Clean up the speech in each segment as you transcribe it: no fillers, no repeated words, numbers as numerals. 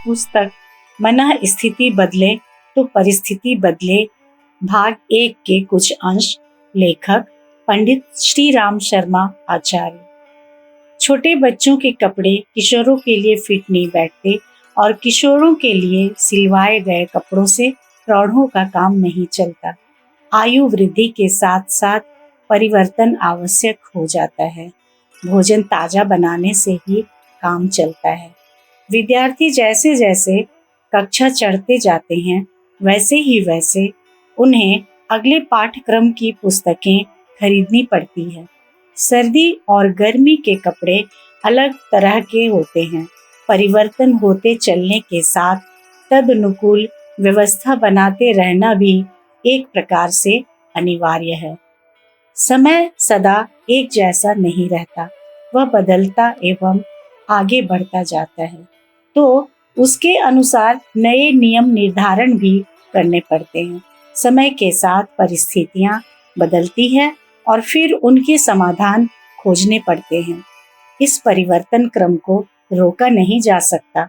पुस्तक मन स्थिति बदले तो परिस्थिति बदले भाग 1 के कुछ अंश। लेखक पंडित श्री राम शर्मा आचार्य। छोटे बच्चों के कपड़े किशोरों के लिए फिट नहीं बैठते और किशोरों के लिए सिलवाए गए कपड़ों से प्रौढ़ों का काम नहीं चलता। आयु वृद्धि के साथ साथ परिवर्तन आवश्यक हो जाता है। भोजन ताजा बनाने से ही काम चलता है। विद्यार्थी जैसे जैसे कक्षा चढ़ते जाते हैं वैसे उन्हें अगले पाठ्यक्रम की पुस्तकें खरीदनी पड़ती है। सर्दी और गर्मी के कपड़े अलग तरह के होते हैं। परिवर्तन होते चलने के साथ तदनुकूल व्यवस्था बनाते रहना भी एक प्रकार से अनिवार्य है। समय सदा एक जैसा नहीं रहता, वह बदलता एवं आगे बढ़ता जाता है, तो उसके अनुसार नए नियम निर्धारण भी करने पड़ते हैं। समय के साथ परिस्थितियां बदलती हैं और फिर उनके समाधान खोजने पड़ते हैं। इस परिवर्तन क्रम को रोका नहीं जा सकता।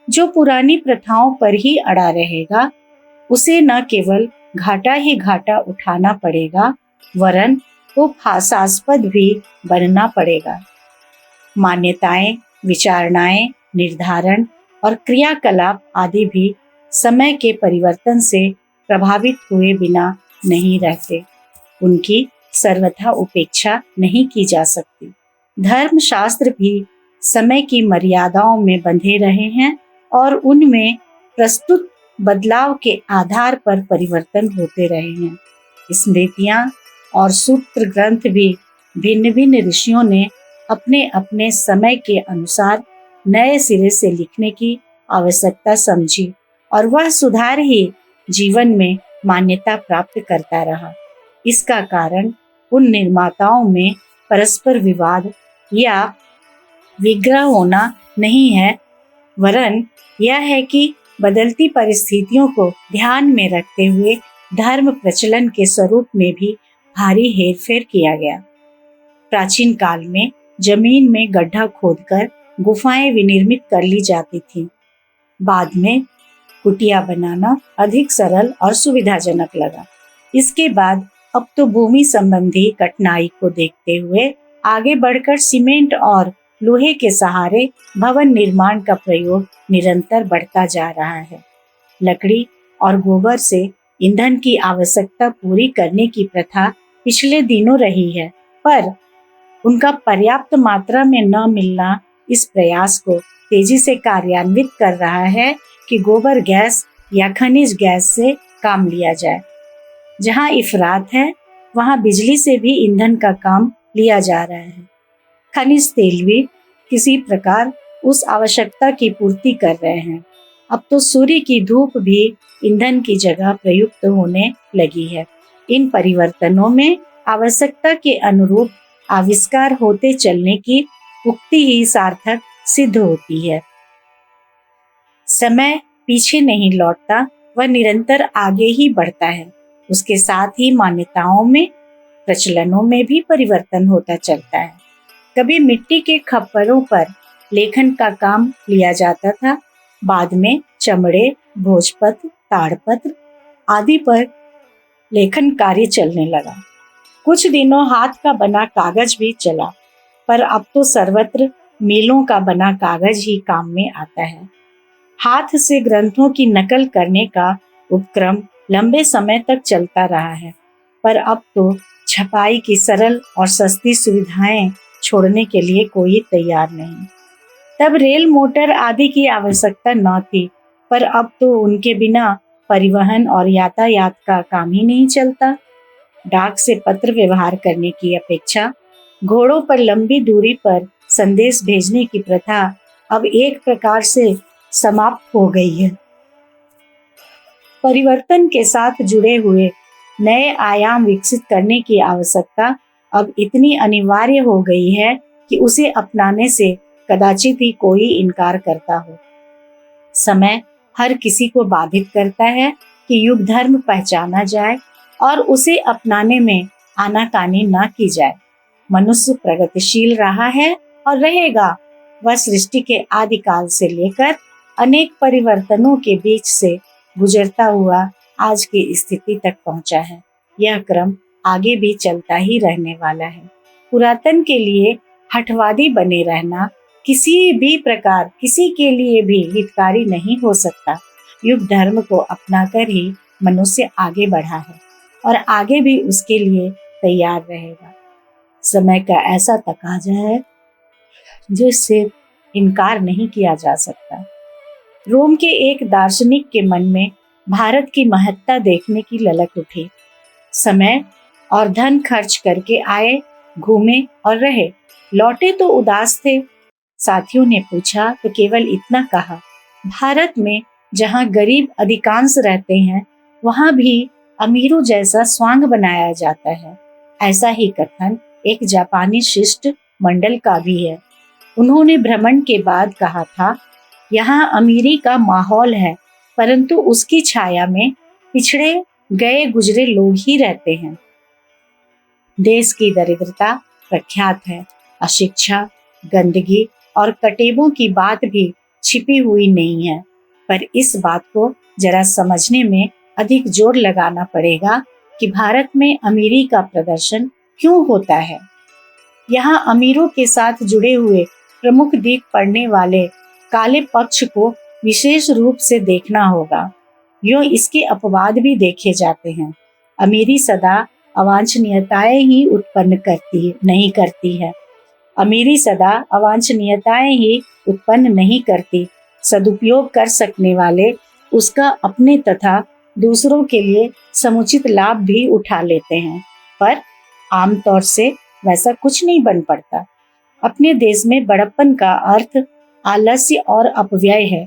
जो पुरानी प्रथाओं पर ही अड़ा रहेगा उसे न केवल घाटा ही घाटा उठाना पड़ेगा वरन उपहासास्पद भी बनना पड़ेगा। मान्यताएं, विचारणाएं, निर्धारण और क्रियाकलाप आदि भी समय के परिवर्तन से प्रभावित हुए बिना नहीं रहते। उनकी सर्वथा उपेक्षा नहीं की जा सकती। धर्मशास्त्र भी समय की मर्यादाओं में बंधे रहे हैं और उनमें प्रस्तुत बदलाव के आधार पर परिवर्तन होते रहे हैं। स्मृतियां और सूत्र ग्रंथ भी भिन्न भिन्न ऋषियों ने अपने अपने समय के अनुसार नए सिरे से लिखने की आवश्यकता समझी और वह सुधार ही जीवन में मान्यता प्राप्त करता रहा। इसका कारण उन निर्माताओं में परस्पर विवाद या विग्रह होना नहीं है वरन यह है कि बदलती परिस्थितियों को ध्यान में रखते हुए धर्म प्रचलन के स्वरूप में भी भारी हेरफेर किया गया। प्राचीन काल में जमीन में गड्ढा खोदकर गुफाएं विनिर्मित कर ली जाती थीं। बाद में कुटिया बनाना अधिक सरल और सुविधाजनक लगा। इसके बाद अब तो भूमि संबंधी कठिनाई को देखते हुए आगे बढ़कर सीमेंट और लोहे के सहारे भवन निर्माण का प्रयोग निरंतर बढ़ता जा रहा है। लकड़ी और गोबर से ईंधन की आवश्यकता पूरी करने की प्रथा पिछले दिनों रही है, पर उनका पर्याप्त मात्रा में न मिलना इस प्रयास को तेजी से कार्यान्वित कर रहा है कि गोबर गैस या खनिज गैस से काम लिया जाए। जहां इफरात है वहां बिजली से भी ईंधन का काम लिया जा रहा है। खनिज तेल भी किसी प्रकार उस आवश्यकता की पूर्ति कर रहे हैं। अब तो सूर्य की धूप भी ईंधन की जगह प्रयुक्त होने लगी है। इन परिवर्तनों में आवश्यकता के अनुरूप आविष्कार होते चलने की उक्ति ही सार्थक सिद्ध होती है। समय पीछे नहीं लौटता, वह निरंतर आगे ही बढ़ता है। उसके साथ ही मान्यताओं में, प्रचलनों में भी परिवर्तन होता चलता है। कभी मिट्टी के खप्परों पर लेखन का काम लिया जाता था, बाद में चमड़े, भोजपत्र, ताड़पत्र आदि पर लेखन कार्य चलने लगा। कुछ दिनों हाथ का बना कागज भी चला, पर अब तो सर्वत्र मीलों का बना कागज ही काम में आता है। हाथ से ग्रंथों की नकल करने का उपक्रम लंबे समय तक चलता रहा है, पर अब तो छपाई की सरल और सस्ती सुविधाएं छोड़ने के लिए कोई तैयार नहीं। तब रेल मोटर आदि की आवश्यकता न थी, पर अब तो उनके बिना परिवहन और यातायात का काम ही नहीं चलता। डाक से पत्र व्यवहार करने की अपेक्षा घोड़ों पर लंबी दूरी पर संदेश भेजने की प्रथा अब एक प्रकार से समाप्त हो गई है। परिवर्तन के साथ जुड़े हुए नए आयाम विकसित करने की आवश्यकता अब इतनी अनिवार्य हो गई है कि उसे अपनाने से कदाचित ही कोई इनकार करता हो। समय हर किसी को बाधित करता है कि युग धर्म पहचाना जाए और उसे अपनाने में आनाकानी न की जाए। मनुष्य प्रगतिशील रहा है और रहेगा। वह सृष्टि के आदिकाल से लेकर अनेक परिवर्तनों के बीच से गुजरता हुआ आज की स्थिति तक पहुंचा है। यह क्रम आगे भी चलता ही रहने वाला है। पुरातन के लिए हठवादी बने रहना किसी भी प्रकार किसी के लिए भी हितकारी नहीं हो सकता। युग धर्म को अपनाकर ही मनुष्य आगे बढ़ा है और आगे भी उसके लिए तैयार रहेगा। समय का ऐसा तकाजा है जिससे इनकार नहीं किया जा सकता। रोम के एक दार्शनिक के मन में भारत की महत्ता देखने की ललक उठी। समय और धन खर्च करके आए, घूमे और रहे, लौटे तो उदास थे। साथियों ने पूछा तो केवल इतना कहा, भारत में जहाँ गरीब अधिकांश रहते हैं वहाँ भी अमीरों जैसा स्वांग बनाया जाता है। ऐसा ही कथन एक जापानी शिष्ट मंडल का भी है। उन्होंने भ्रमण के बाद कहा था, यहाँ अमीरी का माहौल है परंतु उसकी छाया में पिछड़े गए गुजरे लोग ही रहते हैं। देश की दरिद्रता प्रख्यात है। अशिक्षा, गंदगी और कटेबों की बात भी छिपी हुई नहीं है, पर इस बात को जरा समझने में अधिक जोर लगाना पड़ेगा कि भारत में अमीरी का प्रदर्शन क्यों होता है। यहाँ अमीरों के साथ जुड़े हुए प्रमुख दिख पड़ने वाले काले पक्ष को विशेष रूप से देखना होगा। यूं इसके अपवाद भी देखे जाते हैं। अमीरी सदा अवांछनीयताएं ही नहीं करती है। अमीरी सदा अवांछनीयताएं ही उत्पन्न नहीं करती। सदुपयोग कर सकने वाले उसका अपने तथा दूसरों के लिए समुचित लाभ भी उठा लेते हैं, पर आमतौर से वैसा कुछ नहीं बन पड़ता। अपने देश में बड़प्पन का अर्थ आलस्य और अपव्यय है।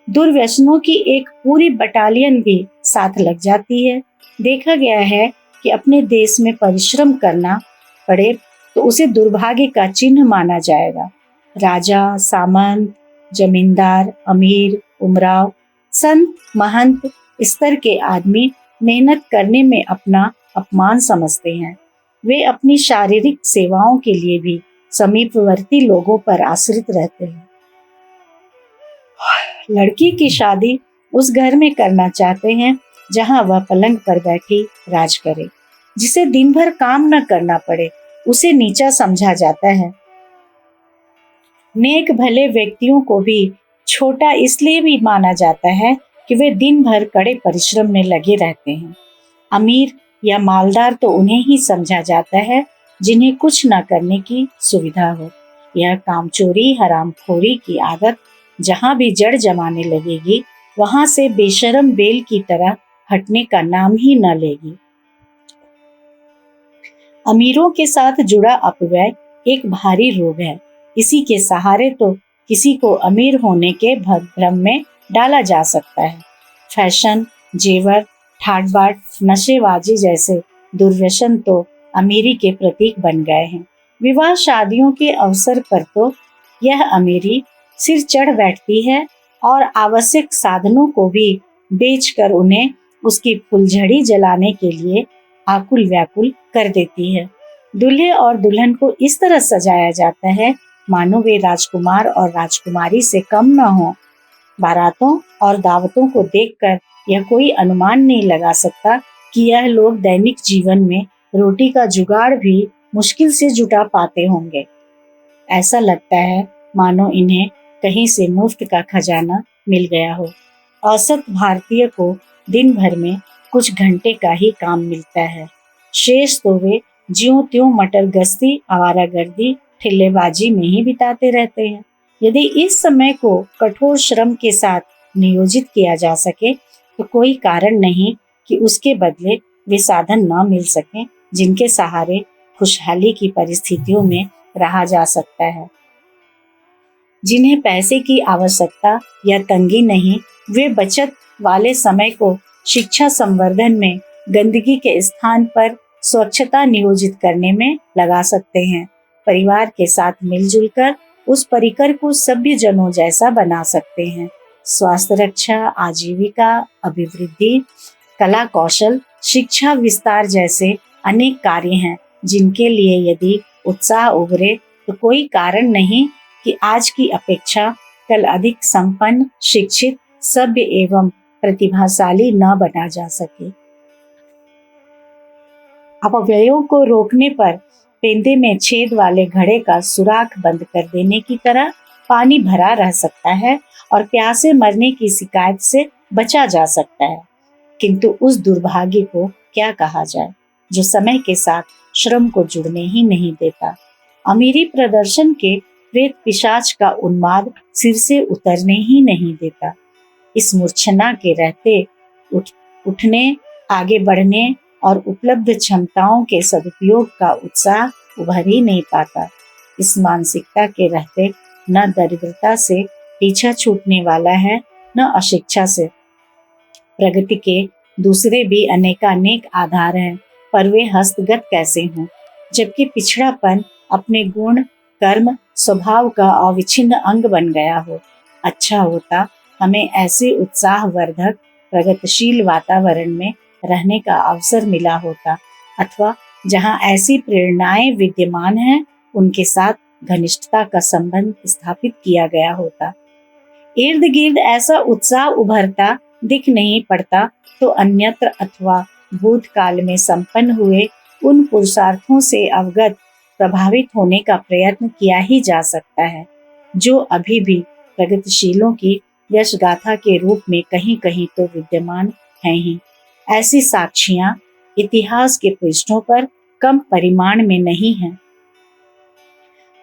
दुर्व्यसनों की एक पूरी बटालियन भी साथ लग जाती है। देखा गया है कि अपने देश में परिश्रम करना पड़े तो उसे दुर्भाग्य का चिन्ह माना जाएगा। राजा, सामंत, जमींदार, अमीर, उमराव, संत, महंत स्तर के आदमी मेहनत करने में अपना अपमान समझते हैं। वे अपनी शारीरिक सेवाओं के लिए भी समीपवर्ती लोगों पर आश्रित रहते हैं। लड़की की शादी उस घर में करना चाहते हैं जहां वह पलंग पर बैठी राज करे। जिसे दिन भर काम न करना पड़े उसे नीचा समझा जाता है। नेक भले व्यक्तियों को भी छोटा इसलिए भी माना जाता है कि वे दिन भर कड़े परिश्रम में लगे रहते हैं। अमीर या मालदार तो उन्हें ही समझा जाता है जिन्हें कुछ न करने की सुविधा हो। यह कामचोरी, हरामखोरी की आदत जहां भी जड़ जमाने लगेगी वहां से बेशरम बेल की तरह हटने का नाम ही न लेगी। अमीरों के साथ जुड़ा अपव्यय एक भारी रोग है। इसी के सहारे तो किसी को अमीर होने के भ्रम में डाला जा सकता है। फैशन, जेवर, ठाट बाट, नशेबाजी जैसे दुर्व्यसन तो अमीरी के प्रतीक बन गए हैं। विवाह शादियों के अवसर पर तो यह अमीरी सिर चढ़ बैठती है और आवश्यक साधनों को भी बेचकर उन्हें उसकी फुलझड़ी जलाने के लिए आकुल व्याकुल कर देती है। दूल्हे और दुल्हन को इस तरह सजाया जाता है मानो वे राजकुमार और राजकुमारी से कम न हो। बारातों और दावतों को देखकर यह कोई अनुमान नहीं लगा सकता कि यह लोग दैनिक जीवन में रोटी का जुगाड़ भी मुश्किल से जुटा पाते होंगे। ऐसा लगता है मानो इन्हें कहीं से मुफ्त का खजाना मिल गया हो। औसत भारतीय को दिन भर में कुछ घंटे का ही काम मिलता है। शेष तो वे ज्यों त्यों मटर गश्ती, आवारागर्दी, ठिल्लेबाजी में ही बिताते रहते हैं। यदि इस समय को कठोर श्रम के साथ नियोजित किया जा सके तो कोई कारण नहीं कि उसके बदले वे साधन न मिल सकें जिनके सहारे खुशहाली की परिस्थितियों में रहा जा सकता है। जिन्हें पैसे की आवश्यकता या तंगी नहीं, वे बचत वाले समय को शिक्षा संवर्धन में, गंदगी के स्थान पर स्वच्छता नियोजित करने में लगा सकते हैं। परिवार के साथ मिलजुल कर उस परिकर को सभ्य जनों जैसा बना सकते हैं। स्वास्थ्य रक्षा, आजीविका, अभिवृद्धि, कला कौशल, शिक्षा विस्तार जैसे अनेक कार्य हैं जिनके लिए यदि उत्साह उभरे तो कोई कारण नहीं कि आज की अपेक्षा कल अधिक संपन्न, शिक्षित, सभ्य एवं प्रतिभाशाली न बना जा सके। अपव्ययों को रोकने पर पेंदे में छेद वाले घड़े का सुराख बंद कर देने की तरह पानी भरा रह सकता है और प्यासे मरने की शिकायत से बचा जा सकता है। किंतु उस दुर्भाग्य को क्या कहा जाए जो समय के साथ श्रम को जुड़ने ही नहीं देता। अमीरी प्रदर्शन के प्रेत पिशाच का उन्माद सिर से उतरने ही नहीं देता। इस मूर्छना के रहते उठने, आगे बढ़ने और उपलब्ध क्षमताओं के सदुपयोग का उत्साह उभर ही नहीं पाता। इस मानसिकता के रहते न दरिद्रता से पीछा छूटने वाला है, न अशिक्षा से। प्रगति के दूसरे भी अनेकानेक आधार हैं, पर वे हस्तगत कैसे हों, जबकि पिछड़ापन अपने गुण, कर्म, स्वभाव का अविच्छिन्न अंग बन गया हो। अच्छा होता हमें ऐसे उत्साहवर्धक प्रगतिशील वातावरण में रहने का अवसर मिला होता, अथवा जहाँ ऐसी प्रेरणाएं विद्यमान हैं उनके साथ घनिष्ठता का संबंध स्थापित किया गया होता। इर्द गिर्द ऐसा उत्साह उभरता दिख नहीं पड़ता तो अन्यत्र अथवा भूतकाल में संपन्न हुए उन पुरुषार्थों से अवगत, प्रभावित होने का प्रयत्न किया ही जा सकता है, जो अभी भी प्रगतिशीलों की यश गाथा के रूप में कहीं कहीं तो विद्यमान हैं ही। ऐसी साक्षियां इतिहास के पृष्ठों पर कम परिमाण में नहीं हैं।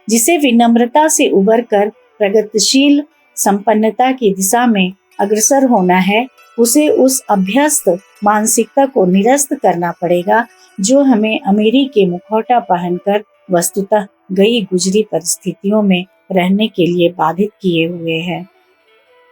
जिसे विनम्रता से उबरकर प्रगतिशील संपन्नता की दिशा में अग्रसर होना है, उसे उस अभ्यस्त मानसिकता को निरस्त करना पड़ेगा जो हमें अमीरी के मुखौटा पहनकर वस्तुतः गई गुजरी परिस्थितियों में रहने के लिए बाधित किए हुए है।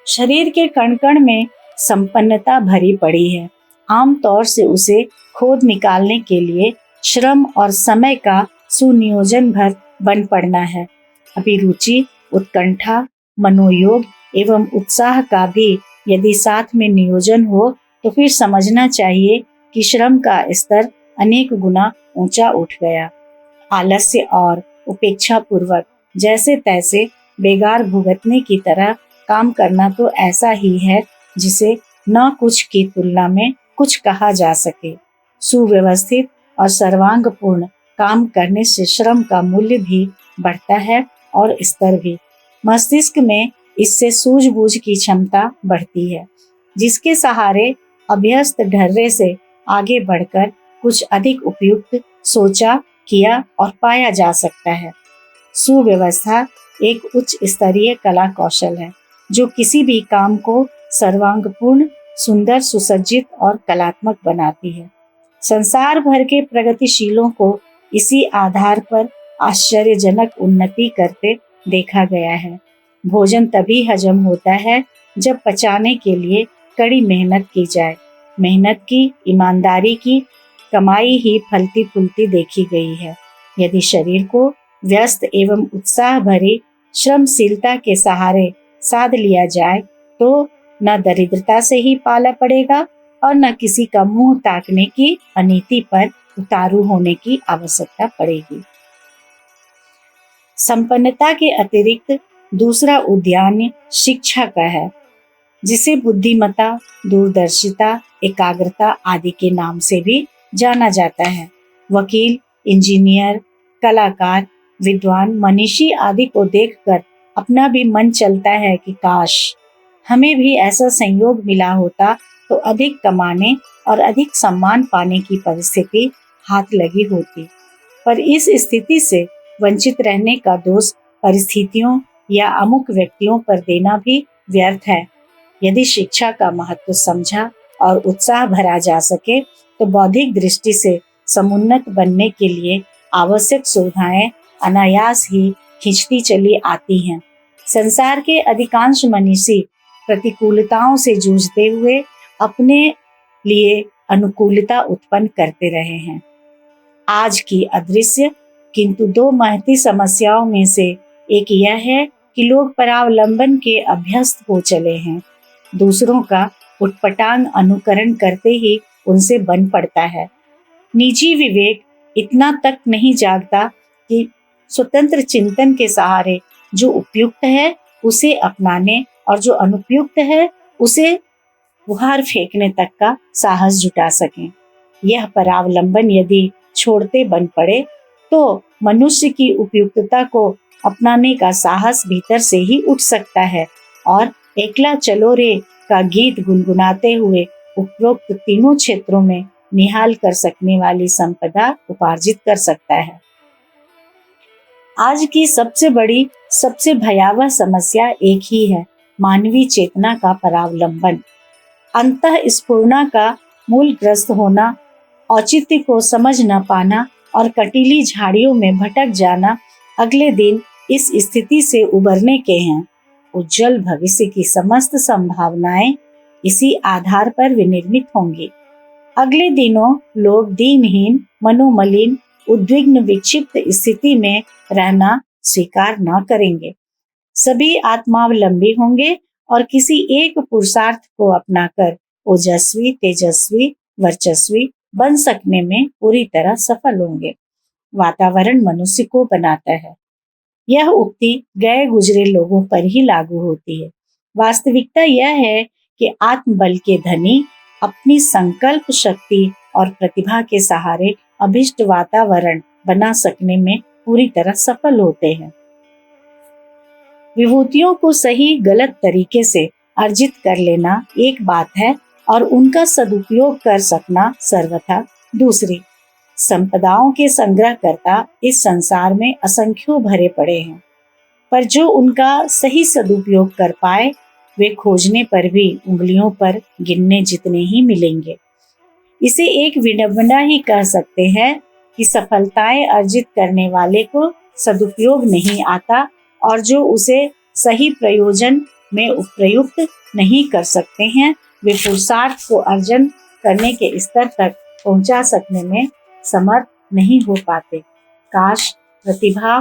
शरीर के कण कण में संपन्नता भरी पड़ी है। आमतौर से उसे खोद निकालने के लिए श्रम और समय का सुनियोजन भर बन पड़ना है। अभिरुचि, उत्कंठा, मनोयोग एवं उत्साह का भी यदि साथ में नियोजन हो तो फिर समझना चाहिए कि श्रम का स्तर अनेक गुना ऊंचा उठ गया। आलस्य और उपेक्षा पूर्वक जैसे तैसे बेगार भुगतने की तरह काम करना तो ऐसा ही है जिसे न कुछ की तुलना में कुछ कहा जा सके। सुव्यवस्थित और सर्वांगपूर्ण काम करने से श्रम का मूल्य भी बढ़ता है और स्तर भी। मस्तिष्क में इससे सूझबूझ की क्षमता बढ़ती है, जिसके सहारे अभ्यस्त ढर्रे से आगे बढ़कर कुछ अधिक उपयुक्त सोचा, किया और पाया जा सकता है। सुव्यवस्था एक उच्च स्तरीय कला कौशल है जो किसी भी काम को सर्वांगपूर्ण, सुंदर, सुसज्जित और कलात्मक बनाती है। संसार भर के प्रगतिशीलों को इसी आधार पर आश्चर्यजनक उन्नति करते देखा गया है। भोजन तभी हजम होता है जब पचाने के लिए कड़ी मेहनत की जाए। मेहनत की, ईमानदारी की कमाई ही फलती फूलती देखी गई है। यदि शरीर को व्यस्त एवं उत्साह भरी श्रमशीलता के सहारे साध लिया जाए तो न दरिद्रता से ही पाला पड़ेगा और न किसी का मुंह ताकने की अनीति पर उतारू होने की आवश्यकता पड़ेगी। संपन्नता के अतिरिक्त दूसरा उद्यान शिक्षा का है, जिसे बुद्धिमत्ता, दूरदर्शिता, एकाग्रता आदि के नाम से भी जाना जाता है। वकील, इंजीनियर, कलाकार, विद्वान, मनीषी आदि को देखकर अपना भी मन चलता है कि काश हमें भी ऐसा संयोग मिला होता तो अधिक कमाने और अधिक सम्मान पाने की परिस्थिति हाथ लगी होती। पर इस स्थिति से वंचित रहने का दोष परिस्थितियों या अमुक व्यक्तियों पर देना भी व्यर्थ है। यदि शिक्षा का महत्व समझा और उत्साह भरा जा सके तो बौद्धिक दृष्टि से समुन्नत बनने के लिए आवश्यक सुविधाएं अनायास ही खिंचती चली आती हैं। संसार के अधिकांश मनीषी प्रतिकूलताओं से जूझते हुए अपने लिए अनुकूलता उत्पन्न करते रहे हैं। आज की अदृश्य किंतु दो महती समस्याओं में से एक यह है कि लोग परावलंबन के अभ्यस्त हो चले हैं। दूसरों का उटपटांग अनुकरण करते ही उनसे बन पड़ता है। निजी विवेक इतना तक नहीं जागता कि स्वतंत्र चिंतन के सहारे जो उपयुक्त है उसे अपनाने और जो अनुपयुक्त है उसे बाहर फेंकने तक का साहस जुटा सकें। यह परावलंबन यदि छोड़ते बन पड़े तो मनुष्य की उपयुक्तता को अपनाने का साहस भीतर से ही उठ सकता है और एकला चलो रे का गीत गुनगुनाते हुए उपरोक्त तीनों क्षेत्रों में निहाल कर सकने वाली संपदा उपार्जित कर सकता है। आज की सबसे बड़ी, सबसे भयावह समस्या एक ही है, मानवीय चेतना का परावलंबन, अंतःस्फुरणा का मूलग्रस्त होना, औचित्य को समझ न पाना और कटीली झाड़ियों में भटक जाना अगले दिन इस स्थिति से उबरने के हैं। उज्जवल भविष्य की समस्त संभावनाएं इसी आधार पर विनिर्मित होंगी। अगले दिनों लोग दीनहीन, मनोमलिन, उद्विग्न, विक्षिप्त स्थिति में रहना स्वीकार न करेंगे। सभी आत्मावलंबी होंगे और किसी एक पुरुषार्थ को अपनाकर ओजस्वी, तेजस्वी, वर्चस्वी बन सकने में पूरी तरह सफल होंगे। वातावरण मनुष्य को बनाता है। यह उक्ति गए गुजरे लोगों पर ही लागू होती है। वास्तविकता यह है कि आत्मबल के धनी अपनी संकल्प शक्ति और प्रतिभा के सहारे अभिष्ट वातावरण बना सकने में पूरी तरह सफल होते हैं। विभूतियों को सही गलत तरीके से अर्जित कर लेना एक बात है और उनका सदुपयोग कर सकना सर्वथा दूसरी। संपदाओं के संग्रहकर्ता इस संसार में असंख्यों भरे पड़े हैं, पर जो उनका सही सदुपयोग कर पाए वे खोजने पर भी उंगलियों पर गिनने जितने ही मिलेंगे। इसे एक विडंबना ही कह सकते हैं कि सफलताएं अर्जित करने वाले को सदुपयोग नहीं आता और जो उसे सही प्रयोजन में उपयुक्त नहीं कर सकते हैं वे पुरुषार्थ को अर्जन करने के स्तर तक पहुंचा सकने में समर्थ नहीं हो पाते। काश प्रतिभा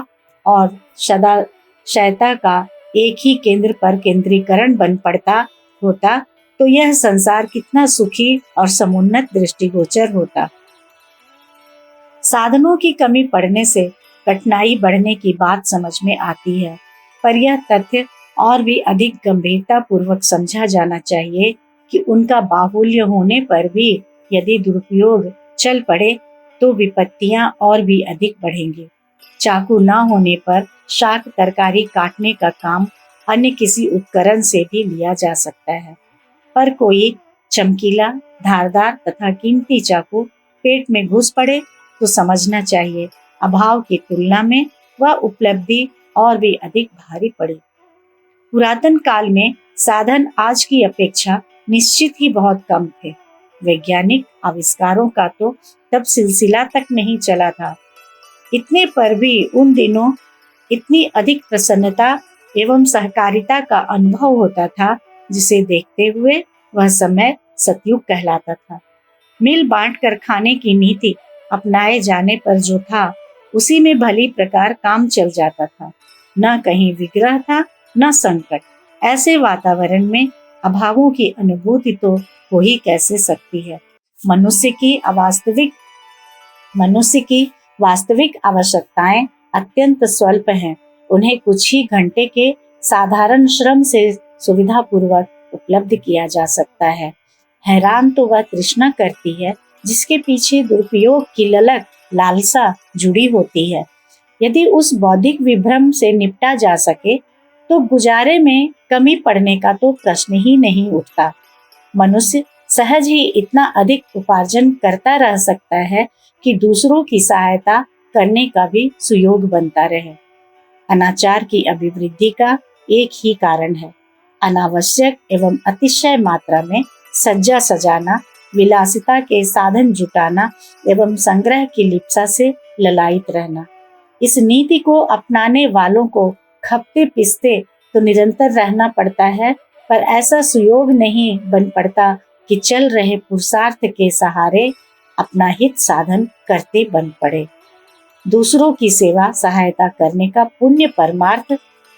और सदाशयता का एक ही केंद्र पर केंद्रीकरण बन पड़ता होता तो यह संसार कितना सुखी और समुन्नत दृष्टिगोचर होता। साधनों की कमी पड़ने से कठिनाई बढ़ने की बात समझ में आती है, पर यह तथ्य और भी अधिक गंभीरता पूर्वक समझा जाना चाहिए कि उनका बाहुल्य होने पर भी यदि दुरुपयोग चल पड़े तो विपत्तियां और भी अधिक बढ़ेंगी। चाकू न होने पर शाक तरकारी काटने का काम अन्य किसी उपकरण से भी लिया जा सकता है, पर कोई चमकीला, धारदार तथा कीमती चाकू पेट में घुस पड़े तो समझना चाहिए अभाव की तुलना में वह उपलब्धि और भी अधिक भारी पड़ी। पुरातन काल में साधन आज की अपेक्षा निश्चित ही बहुत कम थे। वैज्ञानिक आविष्कारों का तो तब सिलसिला तक नहीं चला था। इतने पर भी उन दिनों इतनी अधिक प्रसन्नता एवं सहकारिता का अनुभव होता था जिसे देखते हुए वह समय सतयुग कहलाता था। मिल बांट कर खाने की नीति अपनाए जाने पर जो था उसी में भली प्रकार काम चल जाता था। न कहीं विग्रह था न संकट। ऐसे वातावरण में अभावों की अनुभूति तो हो ही कैसे सकती है। मनुष्य की वास्तविक आवश्यकताएं अत्यंत स्वल्प हैं। उन्हें कुछ ही घंटे के साधारण श्रम से सुविधा पूर्वक उपलब्ध किया जा सकता है। हैरान तो वह तृष्णा करती है जिसके पीछे दुरुपयोग की ललक, लालसा जुड़ी होती है। यदि उस बौद्धिक विभ्रम से निपटा जा सके तो गुजारे में कमी पड़ने का तो प्रश्न ही नहीं उठता। मनुष्य सहज ही इतना अधिक उपार्जन करता रह सकता है कि दूसरों की सहायता करने का भी सुयोग बनता रहे। अनाचार की अभिवृद्धि का एक ही कारण है, अनावश्यक एवं अतिशय मात्रा में सज्जा सजाना, विलासिता के साधन जुटाना एवं संग्रह की लिप्सा से ललायित रहना। इस नीति को अपनाने वालों को खपते पिसते तो निरंतर रहना पड़ता है, पर ऐसा सुयोग नहीं बन पड़ता कि चल रहे पुरुषार्थ के सहारे अपना हित साधन करते बन पड़े। दूसरों की सेवा सहायता करने का पुण्य परमार्थ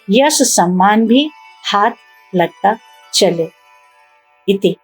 यश सम्मान भी हाथ लगता चले। इति